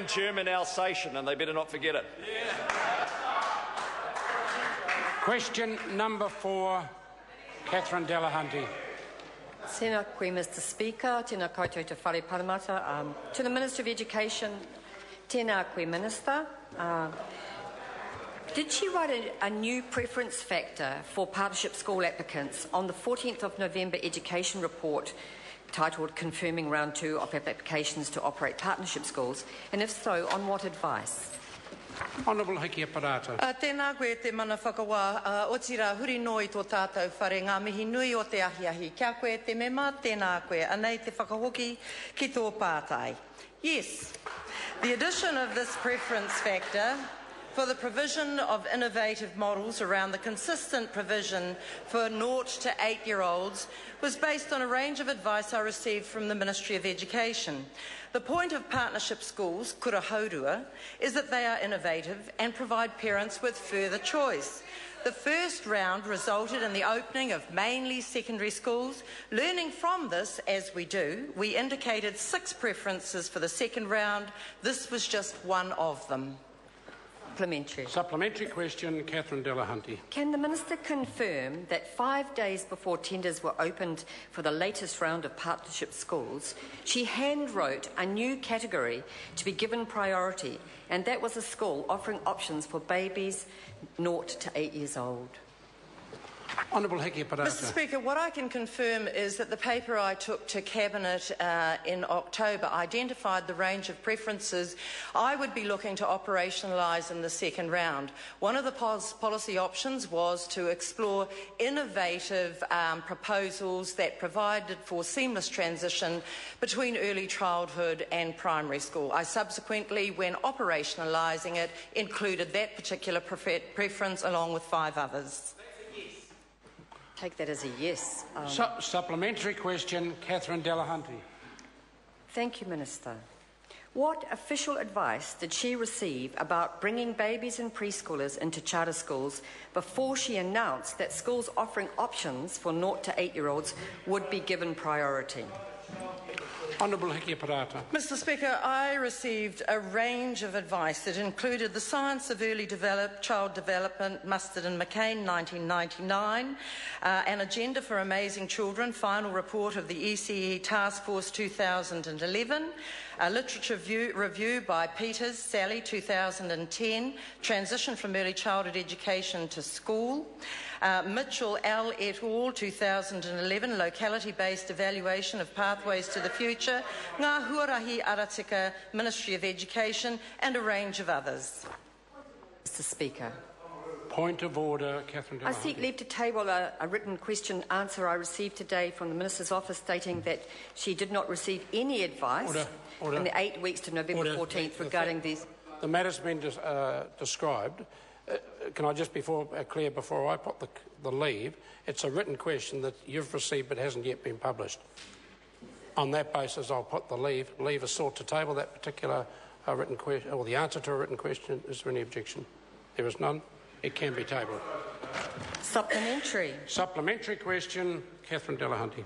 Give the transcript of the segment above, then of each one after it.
German Alsatian, and they better not forget it. Question number 4, Catherine Delahunty. Tēnā koe, Mr Speaker. Tēnā koutou te whare paramata. To the Minister of Education, tēnā koe, Minister. Did she write a new preference factor for partnership school applicants on the 14th of November education report titled Confirming Round 2 of Applications to Operate Partnership Schools? And if so, on what advice? Honourable Hikia Parata. Tēnā koe te mana whakawā. O tira huri no I tō tātou whare ngā mihi nui o te ahiahi. Kia koe te mema, tēnā koe. Anei te whakahoki ki tō pātai. Yes, the addition of this preference factor for the provision of innovative models around the consistent provision for 0 to 8-year-olds was based on a range of advice I received from the Ministry of Education. The point of partnership schools, kura haurua, is that they are innovative and provide parents with further choice. The first round resulted in the opening of mainly secondary schools. Learning from this, as we do, we indicated 6 preferences for the second round. This was just one of them. Supplementary question, Catherine Delahunty. Can the Minister confirm that 5 days before tenders were opened for the latest round of partnership schools, she hand-wrote a new category to be given priority, and that was a school offering options for babies 0 to 8 years old? Honourable Hikia Parata. Mr Speaker, what I can confirm is that the paper I took to Cabinet in October identified the range of preferences I would be looking to operationalise in the second round. One of the policy options was to explore innovative proposals that provided for seamless transition between early childhood and primary school. I subsequently, when operationalising it, included that particular preference along with 5 others. Take that as a yes. Supplementary question, Catherine Delahunty. Thank you, Minister. What official advice did she receive about bringing babies and preschoolers into charter schools before she announced that schools offering options for 0 to 8-year-olds would be given priority? Honourable Hikia Parata. Mr Speaker, I received a range of advice that included the Science of Early Child Development, Mustard and McCain, 1999, an Agenda for Amazing Children, final report of the ECE Task Force, 2011, a literature review by Peters, Sally, 2010, Transition from Early Childhood Education to School, Mitchell, L. et al., 2011, Locality-Based Evaluation of Pathways to the Future, Ngā Huarahi Aratika, Ministry of Education, and a range of others. Mr Speaker. Point of order, Catherine Delahunty. I seek leave to table a written question answer I received today from the Minister's office stating that she did not receive any advice in the 8 weeks to November 14th regarding these. The matter's been described. Can I just clear before I put the leave? It's a written question that you've received but hasn't yet been published. On that basis, I'll put the leave. Leave is sought to table that particular written question, or the answer to a written question. Is there any objection? There is none. It can be tabled. Supplementary. Supplementary question, Catherine Delahunty.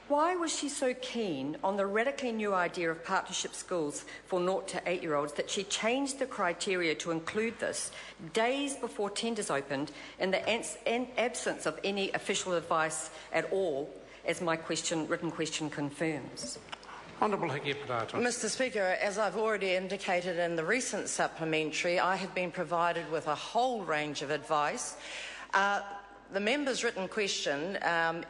Why was she so keen on the radically new idea of partnership schools for 0 to 8-year-olds that she changed the criteria to include this days before tenders opened in the absence of any official advice at all, as my written question confirms? Honourable Hikia Parata. Mr Speaker, as I've already indicated in the recent supplementary, I have been provided with a whole range of advice. The member's written question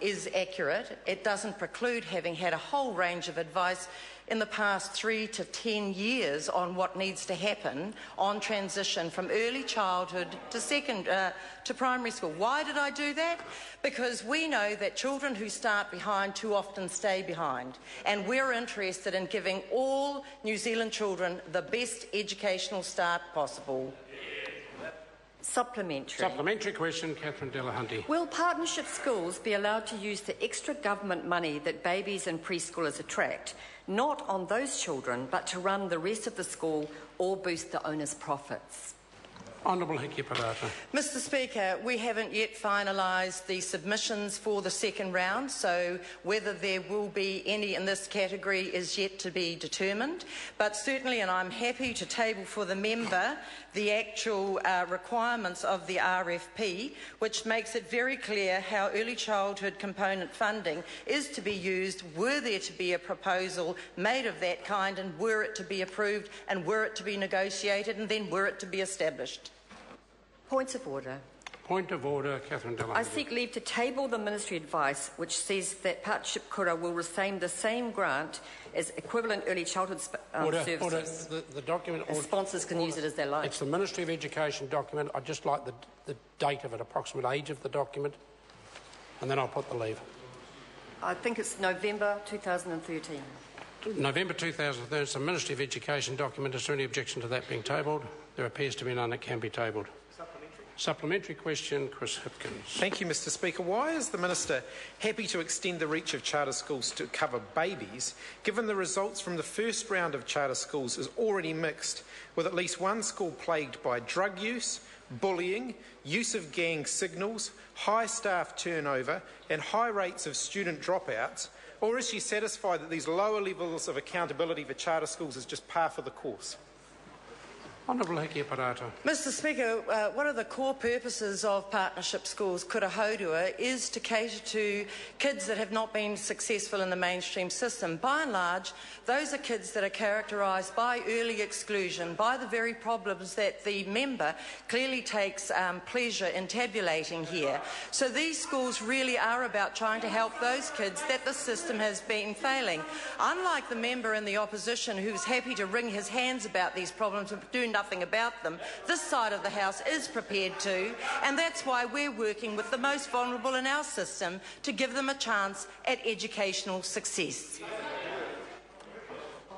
is accurate. It doesn't preclude having had a whole range of advice in the past 3 to 10 years on what needs to happen on transition from early childhood to primary school. Why did I do that? Because we know that children who start behind too often stay behind, and we're interested in giving all New Zealand children the best educational start possible. Supplementary question, Catherine Delahunty. Will partnership schools be allowed to use the extra government money that babies and preschoolers attract, not on those children, but to run the rest of the school or boost the owner's profits? Honourable Hiki Parata. Mr Speaker, we haven't yet finalised the submissions for the second round, so whether there will be any in this category is yet to be determined. But certainly, and I'm happy to table for the member the actual requirements of the RFP, which makes it very clear how early childhood component funding is to be used were there to be a proposal made of that kind, and were it to be approved, and were it to be negotiated, and then were it to be established. Points of order. Point of order, Catherine Delahunty. I seek leave to table the ministry advice which says that Partnership Kura will receive the same grant as equivalent early childhood services. Order. The document... And sponsors can use it as they like. It's the Ministry of Education document. I'd just like the date of it, approximate age of the document, and then I'll put the leave. I think it's November 2013. November 2013, it's the Ministry of Education document. Is there any objection to that being tabled? There appears to be none. It can be tabled. Supplementary question, Chris Hipkins. Thank you, Mr Speaker. Why is the Minister happy to extend the reach of charter schools to cover babies, given the results from the first round of charter schools is already mixed, with at least one school plagued by drug use, bullying, use of gang signals, high staff turnover and high rates of student dropouts? Or is she satisfied that these lower levels of accountability for charter schools is just par for the course? Honourable Hiki Parata. Mr Speaker, one of the core purposes of partnership schools, kura haurua, is to cater to kids that have not been successful in the mainstream system. By and large, those are kids that are characterised by early exclusion, by the very problems that the member clearly takes pleasure in tabulating here. So these schools really are about trying to help those kids that the system has been failing. Unlike the member in the opposition who's happy to wring his hands about these problems and do nothing about them, this side of the House is prepared to, and that's why we're working with the most vulnerable in our system to give them a chance at educational success.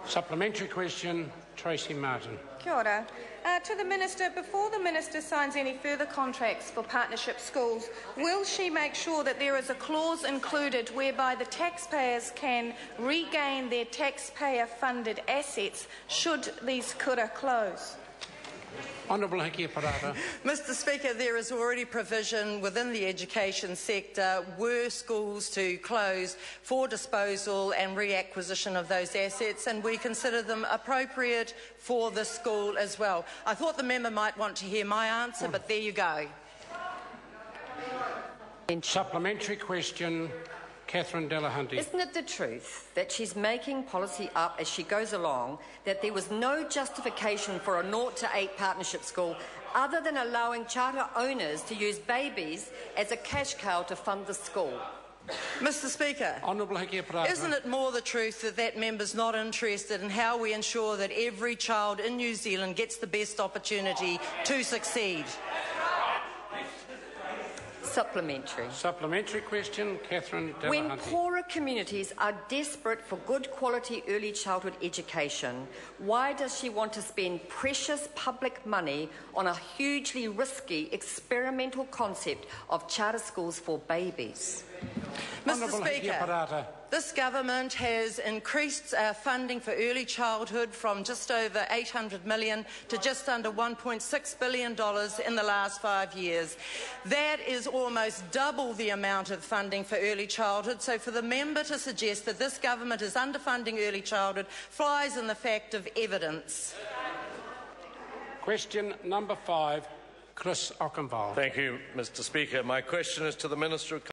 Supplementary question, Tracy Martin. Kia ora. To the Minister, before the Minister signs any further contracts for partnership schools, will she make sure that there is a clause included whereby the taxpayers can regain their taxpayer-funded assets should these kura close? Honourable Hiki Parata. Mr Speaker, there is already provision within the education sector were schools to close for disposal and reacquisition of those assets, and we consider them appropriate for the school as well. I thought the member might want to hear my answer, but there you go. Supplementary question, Catherine Delahunty. Isn't it the truth that she's making policy up as she goes along, that there was no justification for a 0 to 8 partnership school other than allowing charter owners to use babies as a cash cow to fund the school? Mr Speaker, Honourable Hiki Parata. Isn't it more the truth that that member's not interested in how we ensure that every child in New Zealand gets the best opportunity to succeed? Supplementary. Supplementary question, Catherine Delahunty. When poorer communities are desperate for good quality early childhood education, why does she want to spend precious public money on a hugely risky experimental concept of charter schools for babies? Mr Speaker, this government has increased funding for early childhood from just over $800 million to just under $1.6 billion in the last 5 years. That is almost double the amount of funding for early childhood, so for the member to suggest that this government is underfunding early childhood flies in the fact of evidence. Question number 5, Chris Ockenville. Thank you, Mr Speaker. My question is to the Minister of